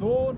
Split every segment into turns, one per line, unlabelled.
2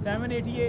780A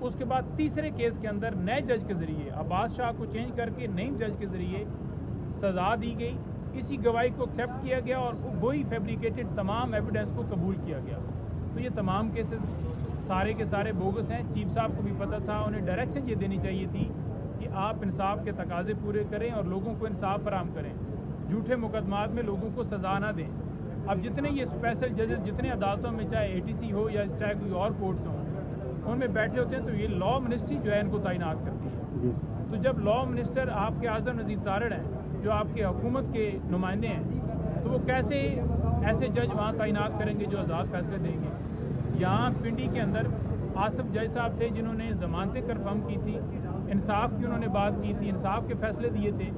اس کے بعد تیسرے کیس کے اندر نئے جج کے ذریعے عباس شاہ کو چینج کر کے نئی جج کے ذریعے سزا دی گئی، اسی گواہی کو ایکسیپٹ کیا گیا اور وہی فیبریکیٹڈ تمام ایویڈنس کو قبول کیا گیا۔ تو یہ تمام کیسز سارے کے سارے بوگس ہیں۔ چیف صاحب کو بھی پتہ تھا، انہیں ڈائریکشن یہ دینی چاہیے تھی کہ آپ انصاف کے تقاضے پورے کریں اور لوگوں کو انصاف فراہم کریں، جھوٹے مقدمات میں لوگوں کو سزا نہ دیں۔ اب جتنے یہ اسپیشل ججز جتنے عدالتوں میں چاہے ATC ہو یا چاہے کوئی اور کورٹس ہوں ان میں بیٹھے ہوتے ہیں تو یہ لا منسٹری جو ہے ان کو تعینات کرتی ہے۔ تو جب لا منسٹر آپ کے اعظم نذیر تارڑ ہیں جو آپ کے حکومت کے نمائندے ہیں تو وہ کیسے ایسے جج وہاں تعینات کریں گے جو آزاد فیصلے دیں گے؟ یہاں پنڈی کے اندر آصف جج صاحب تھے جنہوں نے ضمانتیں کنفرم کی تھی، انصاف کی انہوں نے بات کی تھی، انصاف کے فیصلے دیے تھے،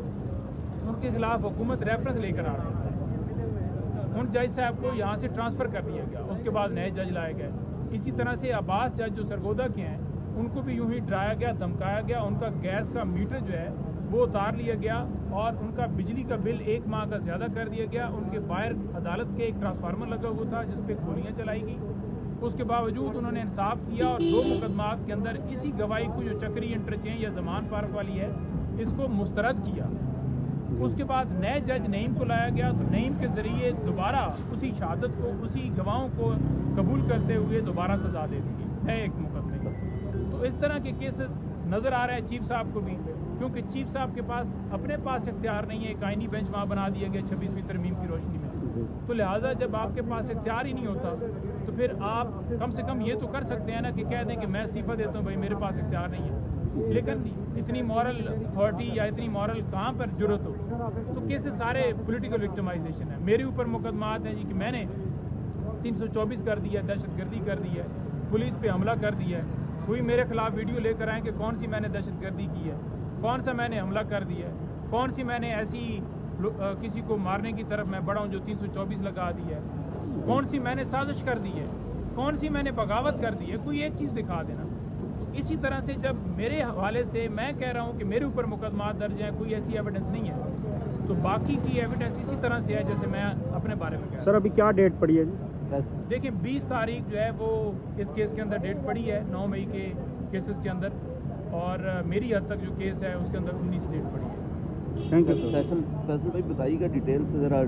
ان کے خلاف حکومت ریفرنس لے کر آ رہی ہے۔ ان جج صاحب کو یہاں سے ٹرانسفر کر دیا گیا، اس کے بعد نئے جج لائے گئے۔ اسی طرح سے عباس جج جو سرگودا کے ہیں ان کو بھی یوں ہی ڈرایا گیا، دھمکایا گیا، ان کا گیس کا میٹر جو ہے وہ اتار لیا گیا اور ان کا بجلی کا بل 1 ماہ کا زیادہ کر دیا گیا۔ ان کے باہر عدالت کے ایک ٹرانسفارمر لگا ہوا تھا جس پہ گولیاں چلائی گئی، اس کے باوجود انہوں نے انصاف کیا اور 2 مقدمات کے اندر اسی گواہی کو جو چکری انٹرچینج یا زمان پارک والی ہے اس کو مسترد کیا۔ اس کے بعد نئے جج نعیم کو لایا گیا تو نعیم کے ذریعے دوبارہ اسی شہادت کو اسی گواہوں کو قبول کرتے ہوئے دوبارہ سزا دے دی گئی نئے ایک مقدمے کو۔ تو اس طرح کے کیسز نظر آ رہے ہیں چیف صاحب کو بھی، کیونکہ چیف صاحب کے پاس اپنے پاس اختیار نہیں ہے، ایک آئینی بینچ وہاں بنا دیا گیا 26ویں ترمیم کی روشنی میں، تو لہٰذا جب آپ کے پاس اختیار ہی نہیں ہوتا تو پھر آپ کم سے کم یہ تو کر سکتے ہیں نا کہ کہہ دیں کہ میں استعفیٰ دیتا ہوں، بھائی میرے پاس اختیار نہیں ہے۔ لیکن اتنی مورل اتھارٹی یا اتنی مورل کہاں پر جرت ہو؟ تو کیسے سارے پولیٹیکل وکٹمائزیشن ہے۔ میرے اوپر مقدمات ہیں جی کہ میں نے 324 کر دیا، دہشت گردی کر دی ہے، پولیس پہ حملہ کر دیا ہے، کوئی میرے خلاف ویڈیو لے کر آئیں کہ کون سی میں نے دہشت گردی کی ہے، کون سا میں نے حملہ کر دیا ہے، کون سی میں نے ایسی کسی کو مارنے کی طرف میں بڑھا ہوں جو 324 لگا دی ہے، کون سی میں نے سازش کر دی ہے، کون سی میں نے بغاوت کر دی ہے، کوئی ایک چیز دکھا دینا۔ اسی طرح سے جب میرے حوالے سے میں کہہ رہا ہوں کہ میرے اوپر مقدمات درج ہیں، کوئی ایسی ایویڈنس نہیں ہے، تو باقی کی ایویڈنس اسی طرح سے ہے جیسے میں اپنے بارے میں کہہ رہا ہوں۔
سر ابھی کیا ڈیٹ پڑی ہے جی؟
دیکھیں 20 تاریخ جو ہے وہ اس کیس کے اندر ڈیٹ پڑی ہے 9 مئی کے کیسز کے اندر، اور میری حد تک جو کیس ہے اس کے اندر 19 ڈیٹ پڑی ہے۔
Thank you sir.
فیصل بھائی بتائیے گا ڈیٹیل سے ذرا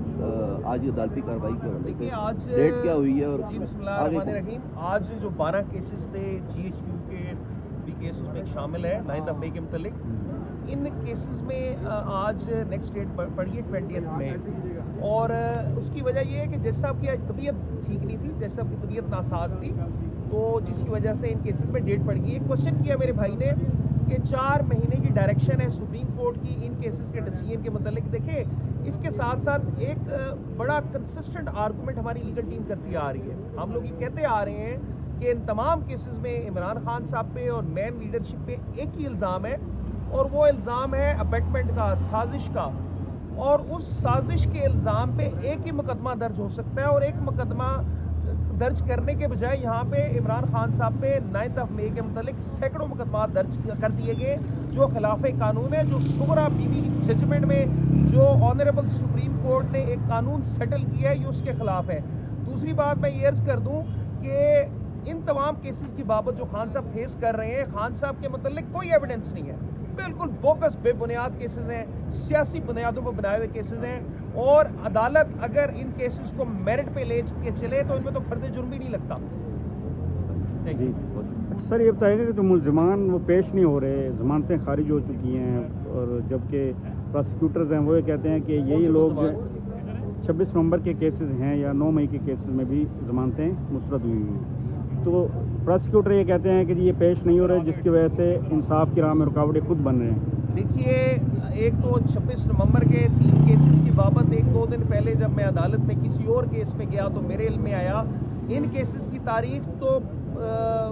آج عدالتی کارروائی کے حوالے
دیکھیے آج
ڈیٹ کیا ہوئی ہے اور
جی بسم اللہ الرحمن الرحیم۔ آج جو 12 کیسز تھے GHQ کے بھی کیس اس میں شامل ہے 9 مئی کے متعلق، ان کیسز میں آج نیکسٹ ڈیٹ پڑی ہے 20 مئی، اور اس کی وجہ یہ ہے کہ جیسا آپ کی آج طبیعت ٹھیک نہیں تھی، جیسا آپ کی طبیعت ناساز تھی، تو جس کی وجہ سے ان کیسز میں ڈیٹ پڑ گئی۔ ایک کوشچن کیا میرے بھائی نے کہ 4 مہینے کی ڈائریکشن ہے سپریم کورٹ کی ان کیسز کے ڈیسیجن کے متعلق۔ دیکھیں اس کے ساتھ ساتھ ایک بڑا کنسسٹنٹ آرگومنٹ ہماری لیگل ٹیم کرتی آ رہی ہے، ہم لوگ یہ کہتے آ رہے ہیں کہ ان تمام کیسز میں عمران خان صاحب پہ اور مین لیڈرشپ پہ ایک ہی الزام ہے، اور وہ الزام ہے ابیٹمنٹ کا، سازش کا، اور اس سازش کے الزام پہ ایک ہی مقدمہ درج ہو سکتا ہے، اور ایک مقدمہ درج کرنے کے بجائے یہاں پہ عمران خان صاحب پہ 9 مئی کے متعلق سینکڑوں مقدمات درج کر دیے گئے جو خلاف قانون ہے، جو سغرا بیوی ججمنٹ میں جو آنریبل سپریم کورٹ نے ایک قانون سیٹل کیا ہے یہ اس کے خلاف ہے۔ دوسری بات میں یہ عرض کر دوں کہ ان تمام کیسز کی بابت جو خان صاحب فیس کر رہے ہیں، خان صاحب کے متعلق کوئی ایویڈنس نہیں ہے، بالکل بوکس بے بنیاد کیسز ہیں، سیاسی بنیادوں پر بنائے ہوئے کیسز ہیں، اور عدالت اگر ان کیسز کو میرٹ پہ لے کے چلے تو ان میں تو فرد جرم بھی نہیں لگتا۔
جی سر یہ بتائیے گا کہ جو ملزمان وہ پیش نہیں ہو رہے، ضمانتیں خارج ہو چکی ہیں، اور جبکہ پراسیکیوٹرز ہیں وہ یہ کہتے ہیں کہ یہی لوگ 26 نومبر کے کیسز ہیں یا 9 مئی کے کیسز میں بھی ضمانتیں مسترد ہوئی ہیں، تو پراسیکیوٹر یہ کہتے ہیں کہ یہ پیش نہیں ہو رہے جس کی وجہ سے انصاف کی راہ میں رکاوٹیں خود بن رہے ہیں۔
دیکھیے ایک تو 26 نومبر کے 3 کیسز کی بابت 1-2 دن پہلے جب میں عدالت میں کسی اور کیس میں گیا تو میرے علم میں آیا ان کیسز کی تاریخ تو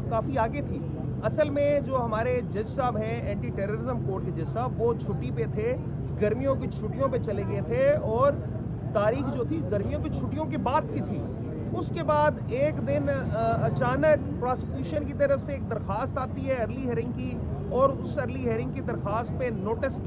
کافی آگے تھی۔ اصل میں جو ہمارے جج صاحب ہیں اینٹی ٹیررزم کورٹ کے جج صاحب وہ چھٹی پہ تھے، گرمیوں کی چھٹیوں پہ چلے گئے تھے، اور تاریخ جو تھی گرمیوں کی چھٹیوں کے بعد کی تھی۔ اس کے بعد ایک دن اچانک پروسیکیوشن کی طرف سے ایک درخواست آتی ہے ارلی ہیئرنگ کی، اور اس ارلی ہیئرنگ کی درخواست پہ نوٹس